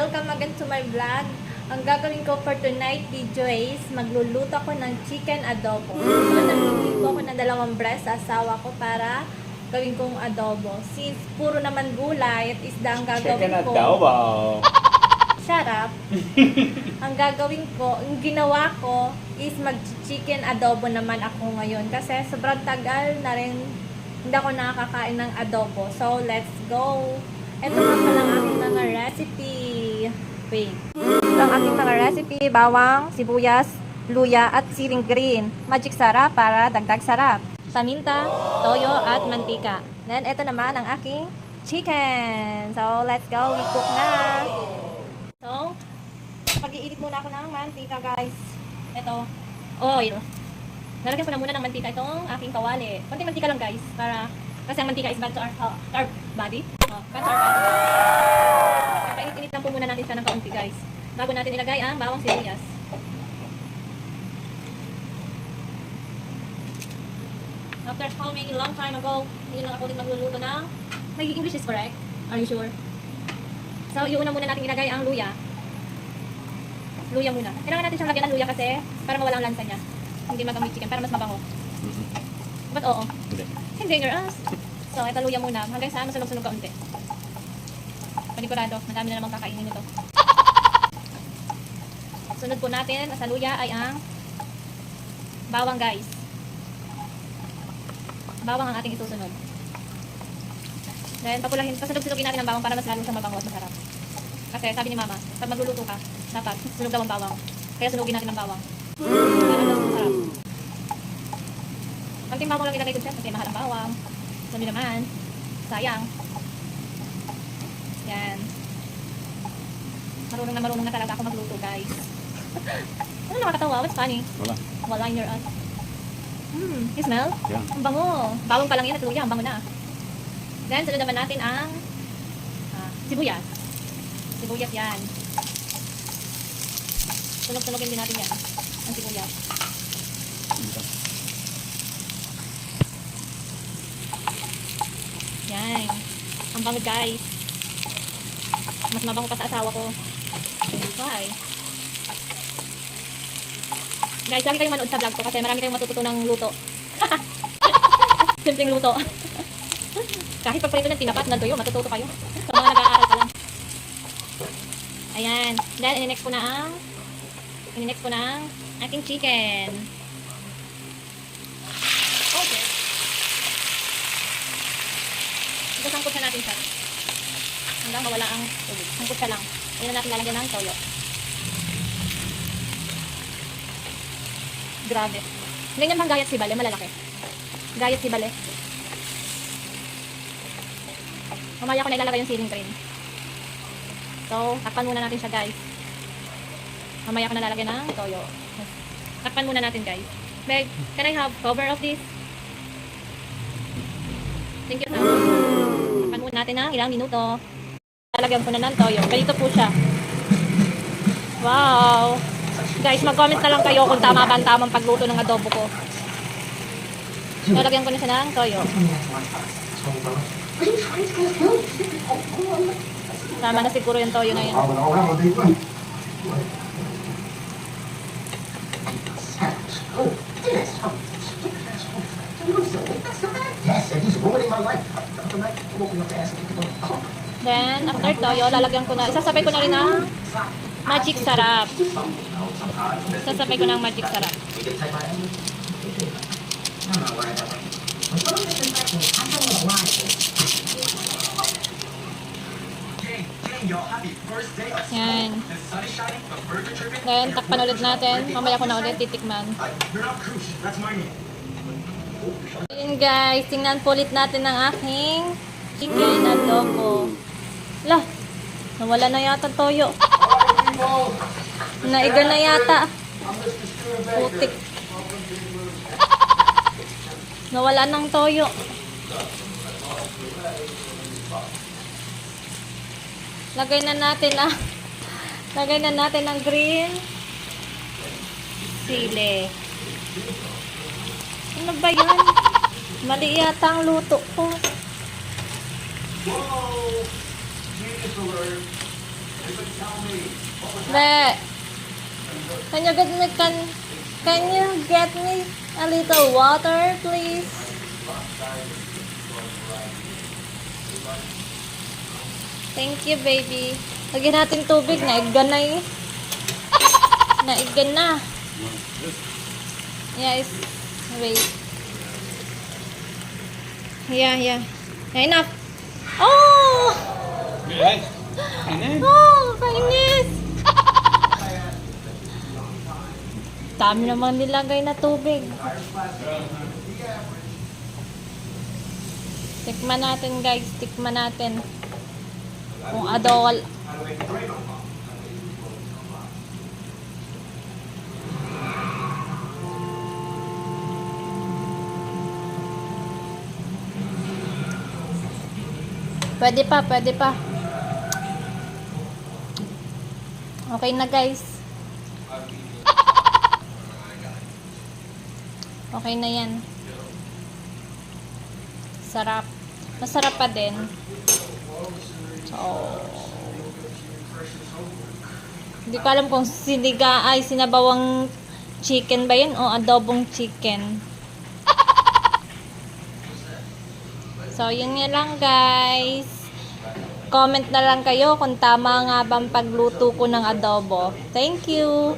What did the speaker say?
Welcome again to my vlog. Ang gagawin ko for tonight video is magluluto ako ng chicken adobo. So, namili ko ako ng 2 breast sa asawa ko para gawin kong adobo. Since puro naman gulay at isda ang gagawin Chicken ko. adobo. Sarap. Ang gagawin ko, ang ginawa ko is mag-chicken adobo naman ako ngayon. Kasi sobrang tagal na rin hindi ako nakakain ng adobo. So, let's go! Ito nga pala ang aking mga recipe. Wait. Ito ang aking mga recipe. Bawang, sibuyas, luya, at siling green. Magic sarap para dagdag sarap. Paminta, toyo, at mantika. Then, ito naman ang aking chicken. So, let's go. We cook na. So, pag-iinit muna ako ng mantika, guys. Ito, oil. Nalagyan ko na muna ng mantika itong aking kawali. Konting mantika lang, guys, para kasi ang mantika is bad to our body. Bad to our body. Painit-init lang po muna natin siya ng kaunti, guys. Bago natin ilagay ang bawang sibuyas. After how many long time ago, hindi lang ako din magluluto ng may English is correct? Are you sure? So, iuna muna natin ilagay ang luya. Luya muna. Kailangan natin siyang lagyan ng luya kasi para mawala ang lansa niya. Hindi magamoy chicken, para mas mabango. But oo. Hindi, girls. So, ito luya muna. Hanggang saan masunog-sunog kaunti. Panigurado, madami na namang kakainin nito. Sunod po natin sa luya ay ang bawang, guys. Bawang ang ating isusunod. Then, pasunod-sunogin natin ang bawang para mas lalo siyang mabango at masarap. Kasi sabi ni mama, pag magluluto ka, dapat sunog daw ang bawang. Kaya sunugin natin ang bawang. Para mas masarap. Konting bawang lang ilagay ko siya kasi mahal ang bawang. Sabi naman, sayang. Yan. Marunong na talaga ako magluto, guys. Ano nakakatawa? What's funny? Wala in your eyes. You smell? Yeah. Ang bango. Bawang pa lang yan at luya, ang bango na. Then, sunod naman natin ang sibuyas. Sibuyas yan. Sunog-sunogin din natin yan. Ang sibuyas. Yan. Ang bango, guys. Mas mabango pa sa asawa ko. Why? Guys, lagi kayong manood sa vlog ko kasi marami kayong matututunang luto. Simpleng luto. Kahit pagprito ng tinapat na tuyo, matututo kayo. Sa mga nag-aaral pa lang. Ayan. Then, in-next ko na ang ating chicken. Okay. Ito, sangkot na natin siya. Hanggang mawala ang tubig. Sangkot siya lang. Ayan na natin lalagyan ng toyo. Grabe. Ganyan bang gayat si Bale? Malalaki. Gayat si Bale. Mamaya ko na ilalagay yung siling green. So, takpan muna natin siya, guys. Mamaya ko na lalagay ng toyo. Takpan muna natin, guys. Meg, can I have cover of this? Thank you so much. Takpan muna natin ng ilang minuto. Lalagyan ko na ng toyo. Ganito po siya. Wow! Guys, mag-comment na lang kayo kung tama ba ang tamang pagluto ng adobo ko. Lalagyan ko na siya ng toyo. Tama na siguro yung toyo na yun. Then, after toyo, lalagyan ko na, isasabay ko na rin ng magic sarap. Isasabay ko ng magic sarap. Yan. Then, takpan ulit natin. Mamaya ko na ulit titikman. Ayan, guys, tingnan po ulit natin ang aking chicken adobo. Lah, nawala na yata toyo. Naiga na yata. Putik. Nawala ng toyo. Lagay na natin ang green sili. Ano ba yan? Mali yata ang luto ko. Be, can you get me can you get me a little water, please? Thank you, baby. Lagyan natin tubig. Naigan na eh. Naigan na. Yes. Wait. Yeah. Enough. Oh! Ay, ano? Oh, kainis. Dami namang nilagay na tubig. Tikman natin, guys. Tikman natin. Kung adol. Pwede pa. Okay na, guys. Okay na yan. Sarap. Masarap pa din. So, hindi ko alam kung sinabawang chicken ba yun o adobong chicken. So, yun nga lang, guys. Comment na lang kayo kung tama nga bang pagluto ko ng adobo. Thank you!